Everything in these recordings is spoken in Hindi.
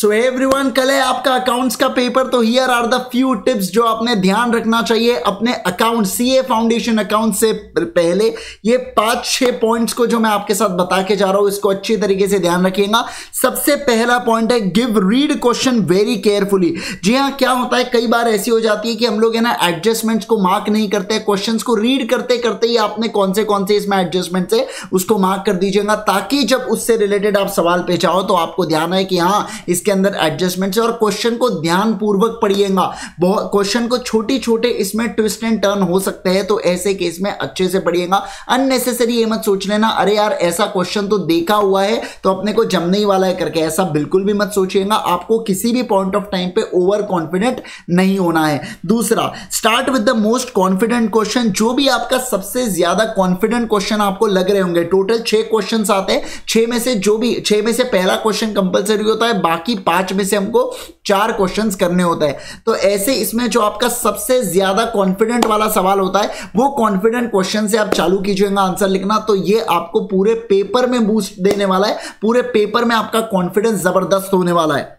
सो एवरीवन, कल है आपका अकाउंट्स का पेपर। तो here are the few tips जो आपने ध्यान रखना चाहिए अपने अकाउंट सीए फाउंडेशन अकाउंट से पहले। ये 5-6 पॉइंट्स को जो मैं आपके साथ बता के जा रहा हूं, इसको अच्छी तरीके से ध्यान रखिएगा। सबसे पहला पॉइंट है give read question very carefully. जी हाँ, क्या होता है कई बार ऐसी हो जाती है कि हम लोग है ना एडजस्टमेंट्स को मार्क नहीं करते, क्वेश्चंस को रीड करते करते ही आपने कौन से इसमें एडजस्टमेंट है उसको मार्क कर दीजिएगा, ताकि जब उससे रिलेटेड आप सवाल पे जाओ तो आपको ध्यान है कि हाँ इसके अंदर एडजस्टमेंट्स है। और क्वेश्चन को ध्यान पूर्वक पढ़िएगा। बहुत क्वेश्चन को छोटे छोटे इसमें ट्विस्ट एंड टर्न हो सकते हैं, तो ऐसे केस में अच्छे से पढ़िएगा। अननेसेसरी ये मत सोच लेना अरे यार ऐसा क्वेश्चन तो देखा हुआ है तो अपने को जमने ही वाला है करके, ऐसा बिल्कुल भी मत सोचिएगा। आपको किसी भी पॉइंट ऑफ टाइम पे ओवर कॉन्फिडेंट नहीं होना है। दूसरा, start with the most confident question. जो भी आपका सबसे ज्यादा कॉन्फिडेंट क्वेश्चन आपको लग रहे होंगे, टोटल 6 क्वेश्चंस आते हैं, 6 में से पहला क्वेश्चन कंपलसरी होता है, बाकी 5 में से हमको 4 क्वेश्चंस करने होते हैं। तो ऐसे इसमें जो आपका सबसे ज्यादा कॉन्फिडेंट वाला सवाल होता है वो कॉन्फिडेंट क्वेश्चन से आप चालू कीजिएगा आंसर लिखना। तो ये आपको पूरे पेपर में बूस्ट देने वाला है, पूरे पेपर में आपका कॉन्फिडेंस जबरदस्त होने वाला है।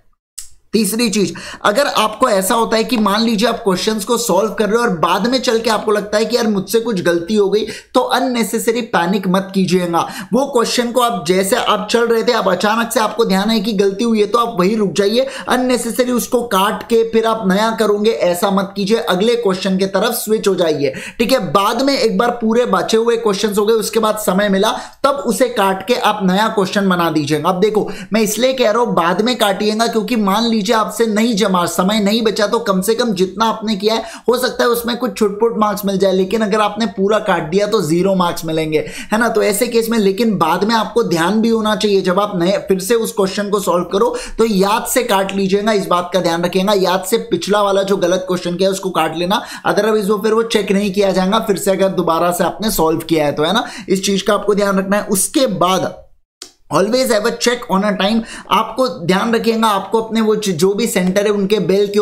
तीसरी चीज, अगर आपको ऐसा होता है कि मान लीजिए आप क्वेश्चंस को सॉल्व कर रहे हो और बाद में चल के आपको लगता है कि यार मुझसे कुछ गलती हो गई, तो अननेसेसरी पैनिक मत कीजिएगा। वो क्वेश्चन को आप जैसे आप चल रहे थे, आप अचानक से आपको ध्यान है कि गलती हुई है, तो आप वही रुक जाइए। अननेसेसरी उसको काट के फिर आप नया करोगे, ऐसा मत कीजिए। अगले क्वेश्चन की तरफ स्विच हो जाइए, ठीक है। बाद में एक बार पूरे बचे हुए क्वेश्चन हो गए, उसके बाद समय मिला तब उसे काट के आप नया क्वेश्चन बना दीजिएगा। अब देखो मैं इसलिए कह रहा हूं बाद में काटिएगा, क्योंकि मान लीजिए आपसे नहीं जमा, समय नहीं बचा, तो कम से कम जितना आपने किया है हो सकता है उसमें कुछ छुटपुट मार्क्स मिल जाए, लेकिन अगर आपने पूरा काट दिया तो 0 मार्क्स मिलेंगे, है ना। तो ऐसे केस में लेकिन बाद में आपको ध्यान भी होना चाहिए, जब आप नए फिर से उस क्वेश्चन को सॉल्व करो तो याद से काट लीजिएगा। इस बात का ध्यान रखिएगा, याद से पिछला वाला जो गलत क्वेश्चन किया है उसको काट लेना, अदरवाइज वो फिर वो चेक नहीं किया जाएगा फिर से अगर दोबारा से आपने सॉल्व किया है तो, है ना। इस चीज का आपको ध्यान रखना है। उसके बाद always have a check on a time. आपको ध्यान रखिएगा, आपको अपने वो जो भी सेंटर है उनके बेल के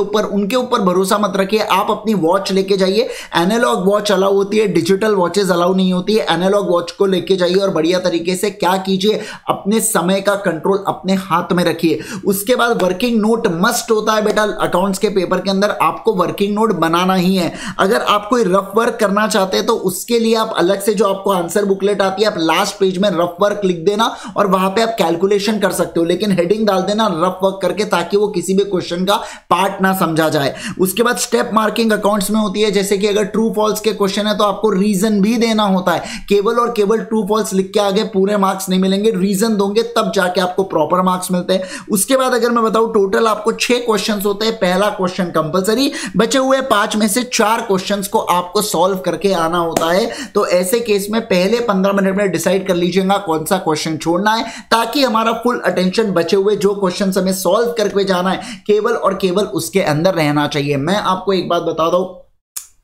ऊपर भरोसा मत रखिए। आप अपनी वॉच लेके जाइए। एनालॉग वॉच अलाउ होती है, डिजिटल वॉचेस अलाउ नहीं होती है। एनालॉग वॉच को लेके जाइए और बढ़िया तरीके से क्या कीजिए, अपने समय का कंट्रोल अपने हाथ में रखिए। उसके बाद वर्किंग नोट मस्ट होता है बेटा, अकाउंट्स के पेपर के अंदर आपको वर्किंग नोट बनाना ही है। अगर आप कोई रफ वर्क करना चाहते हैं तो उसके लिए आप अलग से जो आपको आंसर बुकलेट आती है, आप लास्ट पेज में रफ वर्क लिख देना और वहां पे आप कैलकुलेशन कर सकते हो, लेकिन हेडिंग डाल देना रफ वर्क करके, ताकि वो किसी भी क्वेश्चन का पार्ट ना समझा जाए। उसके बाद स्टेप मार्किंग अकाउंट्स में होती है, जैसे कि अगर ट्रू फॉल्स के क्वेश्चन है तो आपको रीजन भी देना होता है। केवल और केवल ट्रू फॉल्स लिख के आगे पूरे मार्क्स नहीं मिलेंगे, रीजन दोगे तब जाके आपको प्रॉपर मार्क्स मिलते हैं। उसके बाद अगर मैं बताऊं टोटल आपको 6 क्वेश्चन होते हैं। पहला क्वेश्चन कंपलसरी, बचे हुए 5 में से 4 क्वेश्चन को आपको सॉल्व करके आना होता है। तो ऐसे केस में पहले 15 मिनट में डिसाइड कर लीजिएगा कौन सा क्वेश्चन छोड़ना है, ताकि हमारा फुल अटेंशन बचे हुए जो क्वेश्चन हमें सॉल्व करके जाना है केवल और केवल उसके अंदर रहना चाहिए। मैं आपको एक बात बता दूं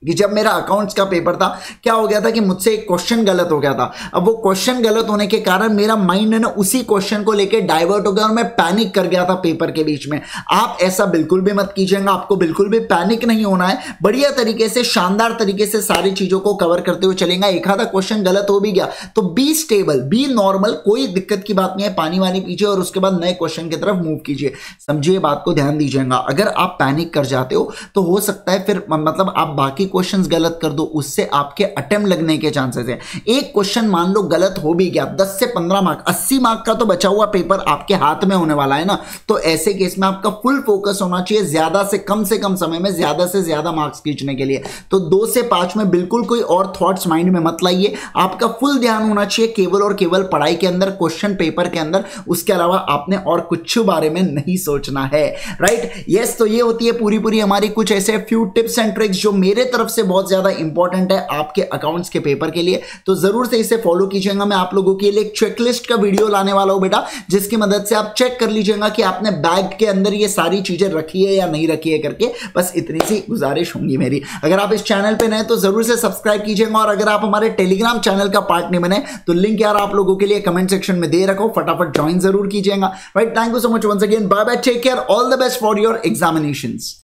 कि जब मेरा अकाउंट्स का पेपर था, क्या हो गया था कि मुझसे एक क्वेश्चन गलत हो गया था। अब वो क्वेश्चन गलत होने के कारण मेरा माइंड है ना उसी क्वेश्चन को लेके डाइवर्ट हो गया और मैं पैनिक कर गया था पेपर के बीच में। आप ऐसा बिल्कुल भी मत कीजिएगा, आपको बिल्कुल भी पैनिक नहीं होना है। बढ़िया तरीके से, शानदार तरीके से सारी चीजों को कवर करते हुए चलेगा। एक आधा क्वेश्चन गलत हो भी गया तो बी स्टेबल, बी नॉर्मल, कोई दिक्कत की बात नहीं है। पानी वानी पीजिए और उसके बाद नए क्वेश्चन की तरफ मूव कीजिए। समझिए बात को, ध्यान दीजिएगा। अगर आप पैनिक कर जाते हो तो हो सकता है फिर मतलब आप बाकी क्वेश्चंस गलत कर दो, उससे आपके अटेम्प्ट लगने के चांसेस हैं। एक क्वेश्चन मान लो गलत हो भी गया, 10 से 15 मार्क, 80 मार्क का तो बचा हुआ पेपर आपके हाथ में होने वाला है ना। तो ऐसे केस में आपका फुल फोकस होना चाहिए ज्यादा से कम समय में ज्यादा से ज्यादा मार्क्स खींचने के लिए। तो 2 से 5 में बिल्कुल कोई और थॉट्स माइंड में मत लाइए। आपका फुल ध्यान होना चाहिए केवल और केवल पढ़ाई के अंदर, क्वेश्चन पेपर के अंदर। उसके अलावा आपने और कुछ बारे में नहीं सोचना है, राइट। यस, तो ये होती है पूरी हमारी कुछ ऐसे फ्यू टिप्स एंड ट्रिक्स जो मेरे तरफ से बहुत ज्यादा इंपॉर्टेंट है आपके अकाउंट्स के पेपर के लिए। तो जरूर से इसे फॉलो कीजिएगा। मैं आप लोगों के लिए एक चेकलिस्ट का वीडियो लाने वाला हूं बेटा, जिसकी मदद से आप चेक कर लीजिएगा कि आपने बैग के अंदर ये सारी चीजें रखी है या नहीं रखी है करके। बस इतनी सी गुजारिश होंगी मेरी। अगर आप इस चैनल पे नए तो जरूर से सब्सक्राइब कीजिएगा, और अगर आप हमारे टेलीग्राम चैनल का पार्ट नहीं बने तो लिंक यार आप लोगों के लिए कमेंट सेक्शन में दे रखो, फटाफट ज्वाइन जरूर कीजिएगा। Right, thank you so much once again, bye bye, take care, all the best for your examinations.